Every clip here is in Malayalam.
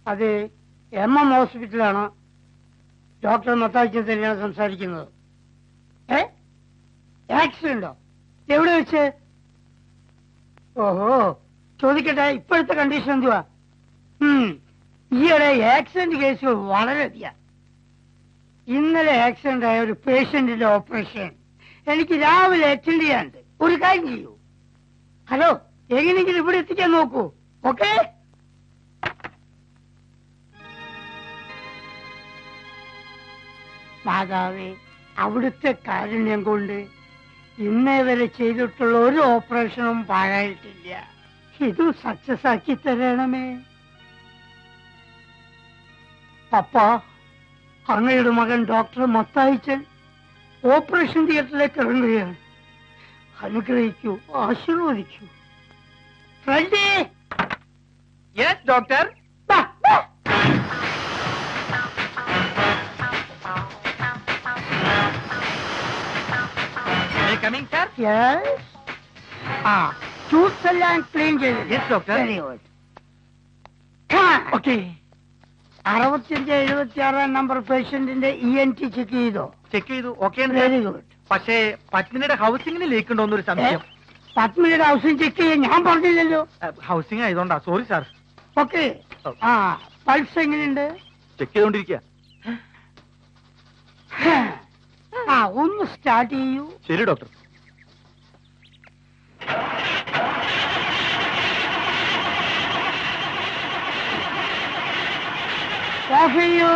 അത് MM ഹോസ്പിറ്റലാണ്. ഡോക്ടർ മത്തായിച്ചൻ തന്നെയാണ് സംസാരിക്കുന്നത്. ആക്സിഡന്റോ? എവിടെ വെച്ച്? ഓഹോ, ചോദിക്കട്ടെ, ഇപ്പോഴത്തെ കണ്ടീഷൻ എന്തുവാ? ഈയിടെ ആക്സിഡന്റ് കേസുകൾ വളരെയധികം. ഇന്നലെ ആക്സിഡന്റ് ആയ ഒരു പേഷ്യന്റിന്റെ ഓപ്പറേഷൻ എനിക്ക് രാവിലെ അറ്റൻഡ് ചെയ്യാനുണ്ട്. ഒരു കാര്യം ചെയ്യൂ, ഹലോ, എങ്ങനെയെങ്കിലും ഇവിടെ എത്തിക്കാൻ നോക്കൂ. ഓക്കെ? മാതാവേ, അവിടുത്തെ കാരുണ്യം കൊണ്ട് ഇന്നേ വരെ ചെയ്തിട്ടുള്ള ഒരു ഓപ്പറേഷനും പാഴായിട്ടില്ല. ഇത് സക്സസ് ആക്കി തരണമേ. പപ്പ, അങ്ങയുടെ മകൻ ഡോക്ടർ മത്തായിച്ചൻ ഓപ്പറേഷൻ തിയേറ്ററിലേക്ക് ഇറങ്ങുകയാണ്. അനുഗ്രഹിക്കൂ, ആശീർവദിക്കൂ. ഫ്രണ്ടി. Yes doctor. Coming, sir? Yes. Tooth എല്ലാം ക്ലീൻ ചെയ്തു. Yes, doctor. Very good. Okay. 65-76 number പേഷ്യന്റിന്റെ ENT ചെക്ക് ചെയ്തോ? ചെക്ക് ചെയ്തു. ഓക്കെ. Very good. പക്ഷേ പത്മിനിയുടെ ഹൗസിംഗിന് ലീക്ക് ഉണ്ടോ എന്നൊരു സംശയം. പത്മിനിയുടെ ഹൗസിംഗ് ചെക്ക് ചെയ്യാൻ ഞാൻ പറഞ്ഞില്ലല്ലോ. ഹൗസിംഗ് ആയതുകൊണ്ടാ. Sorry sir. ഓക്കെ. പൾസ് എങ്ങനെയുണ്ട്? ചെക്ക് ചെയ്തോണ്ടിരിക്കുക. ഒന്ന് സ്റ്റാർട്ട് ചെയ്യൂ. ശരി ഡോക്ടർ. ഓഫ് ചെയ്യൂ.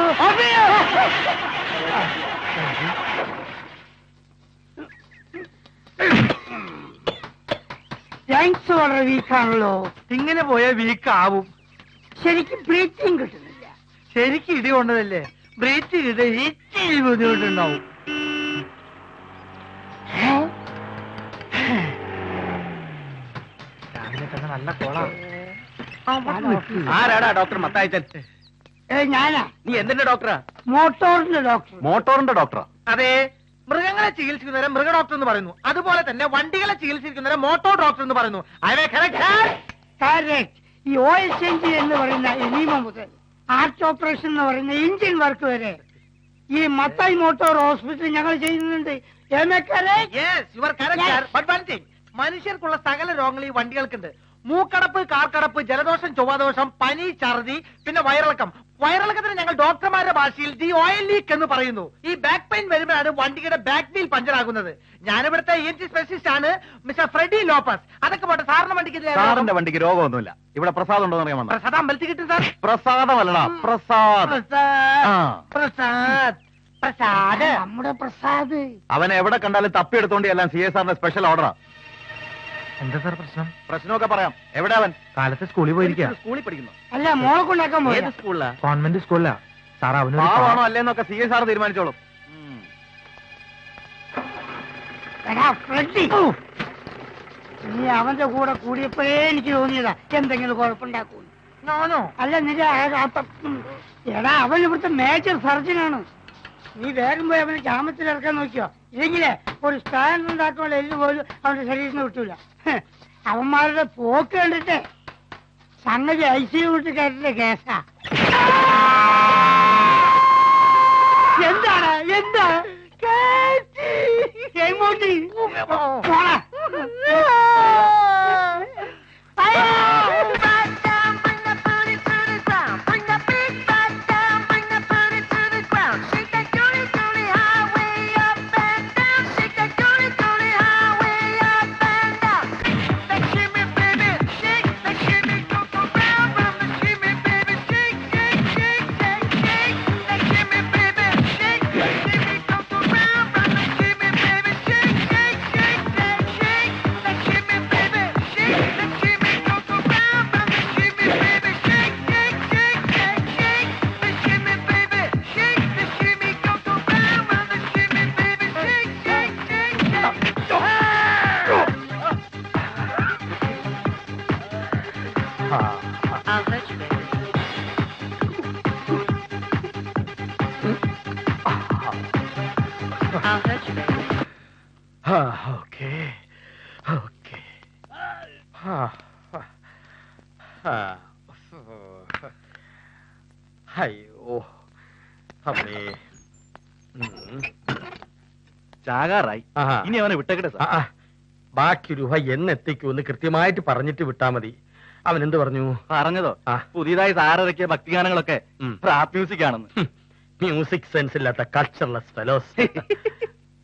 ലങ്സ് വളരെ വീക്കാണല്ലോ. ഇങ്ങനെ പോയാൽ വീക്ക് ആവും. ശരിക്കും ബ്രീത്തിങ് കിട്ടുന്നില്ല. ശരിക്കും ഇടി കൊണ്ടതല്ലേ. ബ്രീത്ത് ചെയ്ത് ഇച്ചിരി ബുദ്ധിമുട്ടുണ്ടാവും. രാവിലെ തന്നെ നല്ല കോളാണ്. ആരാടാ ഡോക്ടർ മത്തായിച്ചൻ? ഞാനാ. നീ എന്തിന്റെ ഡോക്ടറാ? മോട്ടോറിന്റെ ഡോക്ടർ. മോട്ടോറിന്റെ ഡോക്ടറാ? അതെ. മൃഗങ്ങളെ ചികിത്സിക്കുന്നവരെ മൃഗ ഡോക്ടർ എന്ന് പറയുന്നു. അതുപോലെ തന്നെ വണ്ടികളെ ചികിത്സിക്കുന്നവരെ മോട്ടോർ ഡോക്ടർ എന്ന് പറയുന്നു. ഈ ഓയിൽ ചേഞ്ച് എന്ന് പറയുന്ന എനിമ മുതൽ ഹാർട്ട് ഓപ്പറേഷൻ എന്ന് പറയുന്ന എഞ്ചിൻ വർക്ക് വരെ ഈ മത്തായി മോട്ടോർ ഹോസ്പിറ്റൽ ഞങ്ങൾ ചെയ്യുന്നുണ്ട്. മനുഷ്യർക്കുള്ള സകല രോഗങ്ങൾ ഈ വണ്ടികൾക്കുണ്ട്. മൂക്കടപ്പ്, കാർക്കടപ്പ്, ജലദോഷം, ചൊവ്വാദോഷം, പനി, ഛർദി, പിന്നെ വയറിളക്കം. വയറിളക്കത്തിന് ഞങ്ങൾ ഡോക്ടർമാരുടെ ഭാഷയിൽ ദി ഓയിൽ ലീക്ക് എന്ന് പറയുന്നു. ഈ ബാക്ക് പെയിൻ വരുമ്പോഴാണ് വണ്ടിയുടെ ബാക്ക് വീൽ പഞ്ചർ ആകുന്നത്. ഞാനിവിടുത്തെ ENT സ്പെഷ്യലിസ്റ്റ് ആണ്, മിസ്റ്റർ ഫ്രെഡി ലോപ്പസ്. അതൊക്കെ പോട്ടെ, സാറിന്റെ വണ്ടിക്ക് വണ്ടിക്ക് രോഗമൊന്നുമില്ല. ഇവിടെ പ്രസാദം ഉണ്ടോ അറിയാമോ? പ്രസാദം അമ്പലത്തിൽ കിട്ടും സാർ. പ്രസാദമല്ലടാ, പ്രസാദ്. പ്രസാദ് പ്രസാദ് നമ്മുടെ പ്രസാദ്. അവനെ എവിടെ കണ്ടാലും തപ്പിയെടുത്തോണ്ട് എല്ലാം CSRന്റെ സ്പെഷ്യൽ ഓർഡറാ. എന്താ സാർ പ്രശ്നം? പ്രശ്നമൊക്കെ പറയാം. എവിടെ അവൻ? കാലത്ത് സ്കൂളിൽ പോയിരിക്കുക. സ്കൂളിൽ പഠിക്കുന്നു. അല്ല, മോളെ കൊണ്ടാക്കാൻ പോയി. ഏത് സ്കൂളിലാ? കോൺവെന്റ് സ്കൂളിലാ സാർ. അവനാണോ അല്ലേന്നൊക്കെ CSR തീരുമാനിച്ചോളും. നീ അവന്റെ കൂടെ കൂടിയപ്പോഴേ എനിക്ക് തോന്നിയതാ എന്തെങ്കിലും കുഴപ്പമുണ്ടാക്കൂ. അല്ല, നിന്റെ എടാ, അവൻ ഇവിടുത്തെ മേജർ സർജനാണ്. നീ വേഗം പോയി അവന് ജാമത്തിൽ ഇറക്കാൻ നോക്കിയോ. ഇല്ലെങ്കിലേ ഒരു സ്റ്റാൻഡ് ഉണ്ടാക്കാനുള്ള എല്ല് പോലും അവന്റെ ശരീരത്തിന് കിട്ടൂല. അവന്മാരുടെ പോക്ക് കണ്ടിട്ട് സംഗതി ICU വിട്ട് കയറ്റിന്റെ കേസാ. എന്താണ് എന്താ എങ്ങോട്ട് പോണ? Okay. അയ്യോ അമ്മേ. ചാകാറായി. ആഹാ. ഇനി അവനെ വിട്ടേക്കട്ടെ സാർ. ബാക്കി രൂപ എന്നെത്തിക്കൂന്ന് കൃത്യമായിട്ട് പറഞ്ഞിട്ട് വിട്ടാ മതി. അവൻ എന്ത് പറഞ്ഞു? പറഞ്ഞതോ ആ. പുതിയതായി സാറിറക്കിയ ഭക്തിഗാനങ്ങളൊക്കെ ഉം. റാപ്പ് മ്യൂസിക് ആണെന്ന്. മ്യൂസിക് സെൻസ് ഇല്ലാത്ത കൾച്ചർലെസ് ഫെലോസ്.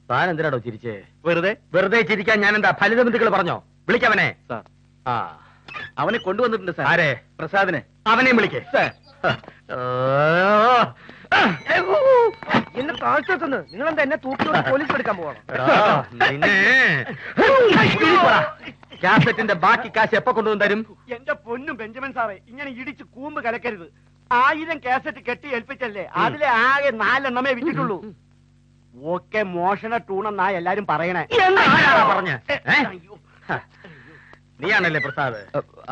താൻ എന്തിനാടോ ചിരിച്ചേ? വെറുതെ വെറുതെ ചിരിക്കാൻ ഞാൻ എന്താ ഫലിതബന്ധുക്കൾ പറഞ്ഞോ? വിളിക്കവനെ. സാർ ആ അവനെ കൊണ്ടുവന്നിട്ടുണ്ട് സാർ. ആരെ? പ്രസാദിനെ. അവനെയും വിളിക്കേ. എന്നെ താഴ്ത്തുന്നു. നിങ്ങളെന്താ എന്നെ തൂക്കി പോലീസ് എടുക്കാൻ പോകണം? കാസറ്റിന്റെ ബാക്കി കാശ് എപ്പോ കൊണ്ടുവന്ന് തരും? എന്റെ പൊന്നും ബെഞ്ചമിൻ സാറേ, ഇങ്ങനെ ഇടിച്ച് കൂമ്പ് കലക്കരുത്. 1000 കാസറ്റ് കെട്ടി ഏൽപ്പിച്ചല്ലേ, അതിലെ ആകെ 4 എണ്ണമേ വിറ്റിട്ടുള്ളൂ. ഓക്കെ മോഷണ ടൂണെന്നാ എല്ലാരും പറയണേ. പറഞ്ഞ നീയാണല്ലേ പ്രസാദ്?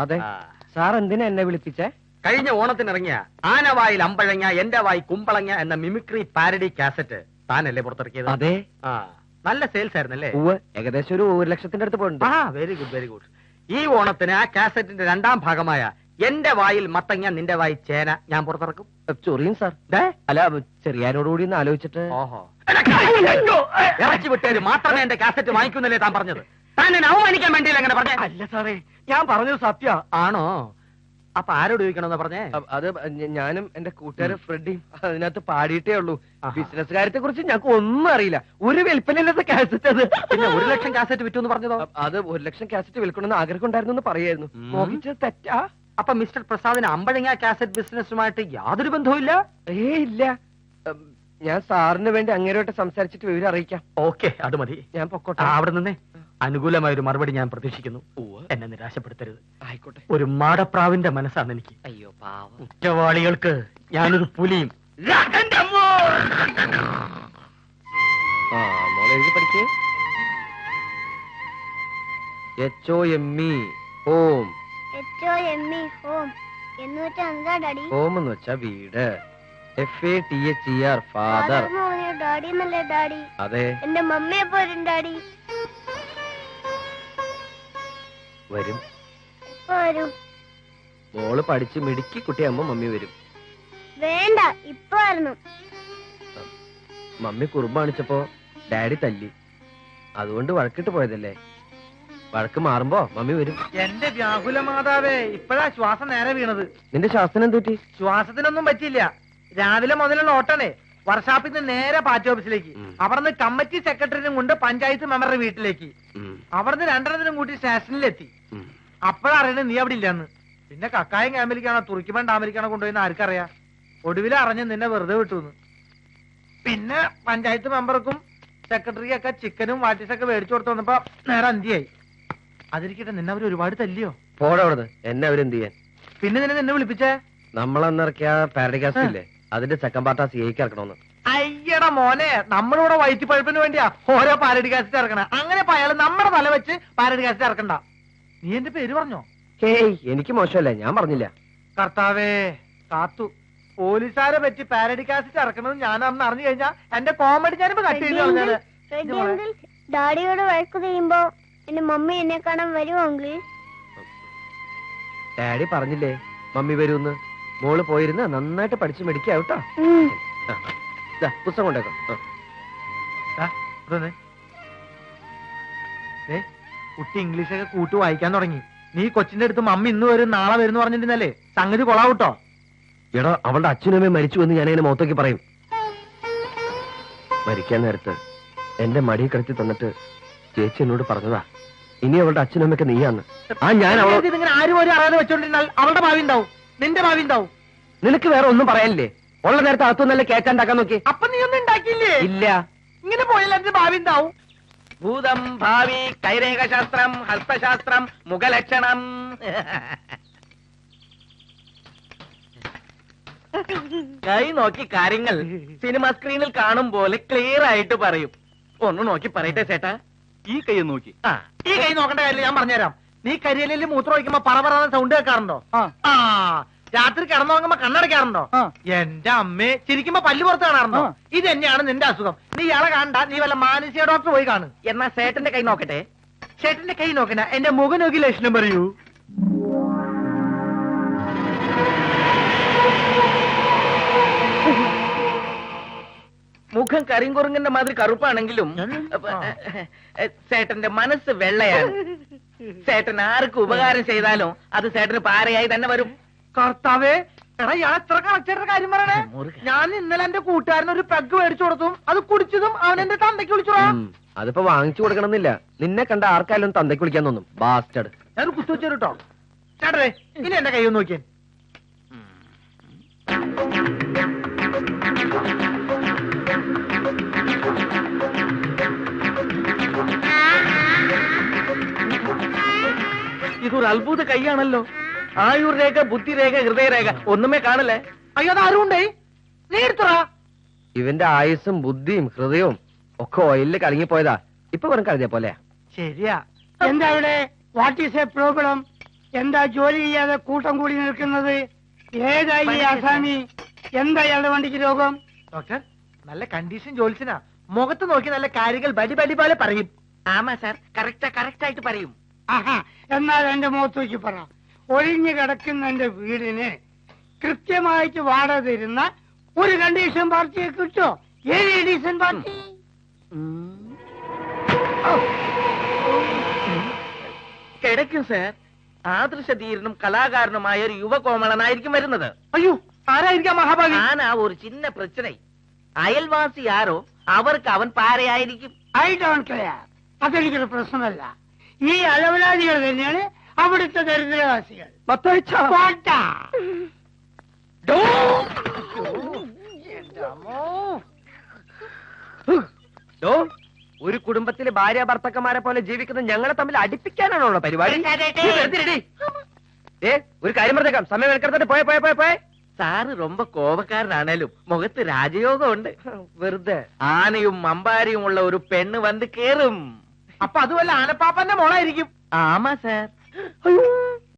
അതെ. ആ. സാർ എന്തിനാ എന്നെ വിളിപ്പിച്ചേ? കഴിഞ്ഞ ഓണത്തിനിറങ്ങിയ ആനവായിൽ അമ്പഴങ്ങ എന്റെ വായി കുമ്പളങ്ങ എന്ന മിമിക്രി പാരഡി കാസറ്റ് താനല്ലേ പുറത്തിറക്കിയത്? അതെ. ആ നല്ല സെയിൽസ് ആയിരുന്നല്ലേ? ഏകദേശം ഒരു 1 ലക്ഷത്തിന്റെ അടുത്ത് പോയിട്ടുണ്ട്. ആ വെരി ഗുഡ് വെരി ഗുഡ്. ഈ ഓണത്തിന് ആ കാസറ്റിന്റെ 2ാം ഭാഗമായ എന്റെ വായിൽ മത്തങ്ങ നിന്റെ വായി ചേന ഞാൻ പുറത്തിറക്കും. ചൊറിയും സാർ. അല്ല, ചെറിയാനോടുകൂടി ഒന്ന് ആലോചിച്ചിട്ട്. ഓഹോ ഇറക്കി വിട്ടേര് മാത്രമേ എന്റെ കാസറ്റ് വാങ്ങിക്കുന്നല്ലേ താൻ പറഞ്ഞത്? താൻ എന്നെ അവമാനിക്കാൻ വേണ്ടിയില്ല അങ്ങനെ പറഞ്ഞേ? അല്ല സാറേ, ഞാൻ പറഞ്ഞത് സത്യ. ആണോ? അപ്പൊ ആരോട് ചോദിക്കണമെന്ന് പറഞ്ഞേ? അത് ഞാനും എന്റെ കൂട്ടുകാരൻ ഫ്രെഡിയും അതിനകത്ത് പാടിയിട്ടേ ഉള്ളൂ. ആഹാ. ബിസിനസ് കാര്യത്തെ കുറിച്ച് ഞങ്ങൾക്ക് ഒന്നും അറിയില്ല. ഒരു വിൽപ്പനയില്ലാത്ത കാസറ്റ് അത്. പിന്നെ 1 ലക്ഷം കാസറ്റ് വിറ്റു എന്ന് പറഞ്ഞതോ? അത് 1 ലക്ഷം കാസറ്റ് വിൽക്കണമെന്ന് ആഗ്രഹം ഉണ്ടായിരുന്നു എന്ന് പറയായിരുന്നു. നോക്കിച്ചത് തെറ്റാ? അപ്പൊ മിസ്റ്റർ പ്രസാദിന് അമ്പഴങ്ങ കാസറ്റ് ബിസിനസ്സുമായിട്ട് യാതൊരു ബന്ധവുമില്ല? ഇല്ല. ഞാൻ സാറിന് വേണ്ടി അങ്ങേരോട്ട് സംസാരിച്ചിട്ട് വിവരം അറിയിക്കാം. ഓക്കെ, അത് മതി. ഞാൻ പൊക്കോട്ടെ. അവിടെ നിന്നേ അനുകൂലമായ ഒരു മറുപടി ഞാൻ പ്രതീക്ഷിക്കുന്നു. എന്നെ നിരാശപ്പെടുത്തരുത്. ആയിക്കോട്ടെ. ഒരു മാടപ്രാവിന്റെ മനസ്സാണ് എനിക്ക്. അയ്യോ പാവം. കുറ്റവാളികൾക്ക് ഞാനൊരു പുലിയും. മോളെ എഴുതി പഠിക്കേ. HOME home. ഹോം എന്ന് വെച്ചാ എന്താ ഡാഡി? ഹോം എന്ന് വെച്ചാ വീട്. FATHER father. ഡാഡി എന്നല്ലേ ഡാഡി? അതെ. എന്റെ മമ്മിയെ പോരും ഡാഡി. വരും. എപ്പോ വരും? മോള് പഠിച്ച് മിടുക്കി കുട്ടിയാകുമ്പോ മമ്മി വരും. വേണ്ട, ഇപ്പൊ വരണം. മമ്മി കുറുമ്പാണിച്ചപ്പോ ഡാഡി തല്ലി, അതുകൊണ്ട് വഴക്കിട്ട് പോയതല്ലേ. വഴക്ക് മാറുമ്പോ മമ്മി വരും. എന്റെ വ്യാകുല മാതാവേ, ഇപ്പഴാ ശ്വാസം നേരെ വീണത്. നിന്റെ ശാസ്ത്രം എന്തുറ്റി? ശ്വാസത്തിനൊന്നും പറ്റിയില്ല. രാവിലെ മുതലുള്ള ഓട്ടണേ. വർഷാപ്പിൽ നിന്ന് നേരെ പാർട്ടി ഓഫീസിലേക്ക്, അവിടുന്ന് കമ്മിറ്റി സെക്രട്ടറിനും കൊണ്ട് പഞ്ചായത്ത് മെമ്പറുടെ വീട്ടിലേക്ക്, അവിടുന്ന് 2 കൂട്ടി സ്റ്റേഷനിലെത്തി. അപ്പോഴറിയണേ നീ അവിടെ ഇല്ലെന്ന്. പിന്നെ കക്കായം ക്യാമ്പിലേക്കാണോ തുറിക്കുമ്പോ ഡാമിലേക്കാണോ കൊണ്ടുപോയെന്ന് ആർക്കറിയാം. ഒടുവിൽ അറിഞ്ഞ് നിന്നെ വെറുതെ വിട്ടുന്ന്. പിന്നെ പഞ്ചായത്ത് മെമ്പർക്കും സെക്രട്ടറിക്കൊക്കെ ചിക്കനും വാറ്റീസൊക്കെ മേടിച്ചു കൊടുത്തു വന്നപ്പോ നേരെ അന്തിയായി. അതിരിക്കട്ടെ, നിന്നെ അവർ ഒരുപാട് തല്ലിയോ? പോടെ അവിടുന്ന്. എന്നെ അവരെന്ത് ചെയ്യാൻ? പിന്നെ നിന്നെ വിളിപ്പിച്ചേ? നമ്മളന്നിറക്കിയ പാരഡികാസ്റ്റ് ഇല്ലേ, അതിന്റെ സെക്കൻഡ് പാർട്ട് ആ സിഐക്ക് ഇറക്കണമെന്ന്. അയ്യട മോനെ, നമ്മളിവിടെ വയറ്റിപ്പഴുപ്പിന് വേണ്ടിയാ ഓരോ പാരഡി കാസറ്റ് ഇറക്കണ. അങ്ങനെ അയാൾ നമ്മുടെ തല വെച്ച് പാരഡി കാസറ്റ് ഇറക്കണ്ട. നീ എന്റെ പേര് പറഞ്ഞോ? ഹേയ്, എനിക്ക് മോശമല്ലേ, ഞാൻ പറഞ്ഞില്ല. കർത്താവേ കാത്തു. പോലീസുകാരെ പറ്റി പാരഡി കാസറ്റ് ഇറക്കണത് ഞാൻ അന്ന് അറിഞ്ഞു കഴിഞ്ഞാ എന്റെ കോമഡി ഞാനിപ്പോ കട്ട് ചെയ്ത് പറഞ്ഞത്. ഡാഡിയോട് വഴക്ക് ചെയ്യുമ്പോ എന്റെ മമ്മി എന്നെ കാണാൻ വരുമോ അങ്കിൾ? ഡാഡി പറഞ്ഞില്ലേ മമ്മി വരൂന്ന്. മോള് പോയിരുന്ന് നന്നായിട്ട് പഠിച്ച് മെഡിക്കാവട്ടോ. പുസ്തകം കൊണ്ടേക്കാം. കുട്ടി ഇംഗ്ലീഷൊക്കെ കൂട്ടി വായിക്കാൻ തുടങ്ങി. നീ കൊച്ചിന്റെ അടുത്ത് മമ്മി ഇന്ന് വരും നാളെ വരും പറഞ്ഞിരുന്നല്ലേ, സംഗതി കൊളാവൂട്ടോ. എടാ, അവളുടെ അച്ഛനമ്മയും മരിച്ചു എന്ന് ഞാൻ അതിനെ മുഖത്തേക്ക് പറയും. മരിക്കാൻ നേരത്ത് എന്റെ മടി കിടത്തി തന്നിട്ട് ചേച്ചി എന്നോട് പറഞ്ഞതാ, ഇനി അവളുടെ അച്ഛനമ്മയൊക്കെ നീയാന്ന്. ഞാൻ ഇതിങ്ങനെ ആരും ഒരു അറിയാതെ വെച്ചോണ്ടിരുന്നാൽ അവളുടെ ഭാവി ഉണ്ടാവും, നിന്റെ ഭാവി ഉണ്ടാവും. നിനക്ക് വേറെ ഒന്നും പറയാനില്ലേ? ഉള്ള നേരത്തെ അകത്തുനിന്നല്ലേ കേക്കാണ്ടാക്കാൻ നോക്കി. അപ്പൊ നീ ഒന്നും ഉണ്ടാക്കിയില്ലേ? ഇല്ല. ഇങ്ങനെ പോയാൽ എന്റെ ഭാവി ഉണ്ടാവും. ഭൂതം ഭാവി കൈരേഖശാസ്ത്രം ഹസ്തശാസ്ത്രം മുഖലക്ഷണം. കൈ നോക്കി കാര്യങ്ങൾ സിനിമ സ്ക്രീനിൽ കാണും പോലെ ക്ലിയർ ആയിട്ട് പറയും. ഒന്ന് നോക്കി പറയട്ടെ ചേട്ടാ. ഈ കൈ നോക്കി. ഈ കൈ നോക്കേണ്ട കാര്യമില്ല, ഞാൻ പറഞ്ഞുതരാം. നീ കരിയലിൽ മൂത്രം ഒഴിക്കുമ്പോ പറ സൗണ്ട് കേൾക്കാറുണ്ടോ? രാത്രി കിടന്നുറങ്ങുമ്പോ കണ്ണടയ്ക്കാറുണ്ടോ? എന്റെ അമ്മേ, ചിരിക്കുമ്പോ പല്ല് പുറത്ത് കാണാറുണ്ടോ? ഇത് തന്നെയാണ് നിന്റെ അസുഖം. നീ ഇയാളെ കാണണ്ട, നീ വല്ല മാനസിക ഡോക്ടർ പോയി കാണും. എന്നാ ചേട്ടന്റെ കൈ നോക്കട്ടെ. ചേട്ടന്റെ കൈ നോക്കണ, എന്റെ മുഖം നോക്കി ലക്ഷണം പറയൂ. മുഖം കരിങ്കുറുങ്ങിന്റെ മാതിരി കറുപ്പാണെങ്കിലും ചേട്ടന്റെ മനസ്സ് വെള്ളയാണ്. ചേട്ടൻ ആർക്ക് ഉപകാരം ചെയ്താലും അത് ചേട്ടന് പാരയായി തന്നെ വരും. കർത്താവേ, എടാ ഞാൻ എത്ര കളക്ടറുടെ കാര്യം പറയണേ. ഞാൻ ഇന്നലെ എന്റെ കൂട്ടുകാരന് ഒരു പെഗ് മേടിച്ചു കൊടുത്തും അത് കുടിച്ചതും അവൻ എന്റെ തന്തയ്ക്ക് വിളിച്ചോടാ. അതിപ്പോ വാങ്ങിച്ചു കൊടുക്കണമെന്നില്ല. നിന്നെ കണ്ട ആർക്കായാലും തന്തയ്ക്ക് വിളിക്കാൻ തോന്നും. ബാസ്റ്റഡ്. ഞാൻ കുത്തുവെച്ചു കേട്ടോ. ചേട്ടേ, ഇനി എന്റെ കൈ ഒന്ന് നോക്കിയേ. ഇതൊരു അത്ഭുത കൈയാണല്ലോ. ആയുർരേഖ, ബുദ്ധിരേഖ, ഹൃദയരേഖ ഒന്നുമേ കാണല്ലേ. അയ്യോ, അത് ആരും ഉണ്ടേ. നീ എടുത്തടാ. ഇവന്റെ ആയുസ്സും ബുദ്ധിയും ഹൃദയവും ഒക്കെ ഓയിലിൽ കലങ്ങിപ്പോയതാ. ഇപ്പൊ വെറും കരുതിയ പോലെയാ. ശരിയാ. എന്താ ഇവിടെ വാട്ട് ഈസ് എ പ്രോബ്ലം? എന്താ ജോലി ചെയ്യാതെ കൂട്ടം കൂടി നിൽക്കുന്നത്? ഏതായി ഈ ആസാമി? എന്താ ഇയാളുടെ വണ്ടിക്ക് രോഗം? ഡോക്ടർ, നല്ല കണ്ടീഷൻ ജോലിസിനാ. മുഖത്ത് നോക്കി നല്ല കാര്യങ്ങൾ ബടി ബടി പോലെ പറയും. ആമാ സാർ, കറക്റ്റ് ആയിട്ട് പറയും. ആഹാ, എന്നാൽ എന്റെ മുഖത്ത് നോക്കി പറ. ഒഴിഞ്ഞു കിടക്കുന്ന എന്റെ വീടിന് കൃത്യമായിട്ട് വാടക തരുന്ന ഒരു കണ്ടീഷൻ പാർട്ടിയെ കിട്ടോ? ഏത് കണ്ടീഷൻ പാർട്ടി? കിടക്കും സാർ. ആദർശധീരനും കലാകാരനുമായ ഒരു യുവകോമളനായിരിക്കും വരുന്നത്. അയ്യോ, ആരായിരിക്കാം മഹാഭാവി? ആനാ ഒരു ചിന്ന പ്രശ്നം. അയൽവാസി ആരോ അവർക്ക് അവൻ പാരയായിരിക്കും. I don't care. അതെനിക്കൊരു പ്രശ്നമല്ല. ഈ അലവലാദികൾ തന്നെയാണ് അവിടുത്തെ ദരിദ്രവാസികൾ. പോട്ടാ. ഒരു കുടുംബത്തിലെ ഭാര്യ ഭർത്തക്കന്മാരെ പോലെ ജീവിക്കുന്ന ഞങ്ങളെ തമ്മിൽ അടിപ്പിക്കാനാണോ പരിപാടി? ഒരു കാര്യം പറഞ്ഞേക്കാം. സമയം എടുക്കരുത്. പോയ സാറ് ரொம்ப കോപക്കാരനാണേലും മുഖത്ത് രാജയോഗമുണ്ട്. വെറുതെ. ആനയും അമ്പാരിയും ഉള്ള ഒരു പെണ്ണ് വന്ന് കേറും. അപ്പൊ അതുമല്ല ആനപ്പാപ്പന്റെ മോളായിരിക്കും. ആമാ സാർ. അയ്യോ